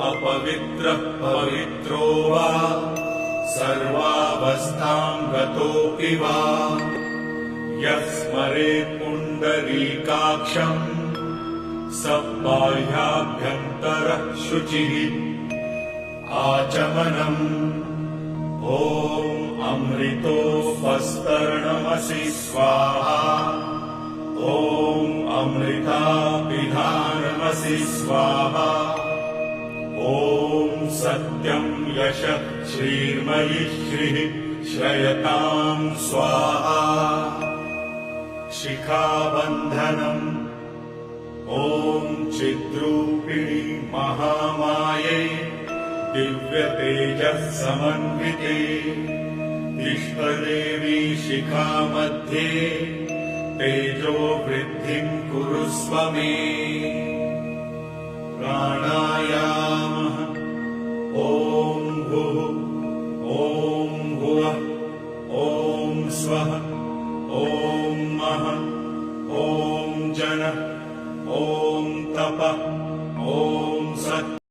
अपवित्रः पवित्रो वा सर्वावस्थां गतोऽपि वा यः स्मरेत् पुण्डरीकाक्षम् स बाह्याभ्यन्तरः शुचिः। आचमनम् ॐ अमृतोपस्तरणमसि स्वाहा। ॐ अमृताभिधानमसि स्वाहा। ॐ सत्यं यशः श्रीर्मयि श्रीः श्रयतां स्वाहा। शिखाबन्धनम् ॐ चिद्रूपिणि महामाये दिव्यतेजः समन्विते इष्टदेवी शिखा मध्ये तेजो वृद्धिं कुरुस्व मे। प्राणायामः ॐ भुः ॐ भुवः ॐ स्वः ॐ महः ॐ जनः ॐ तपः ॐ सत्।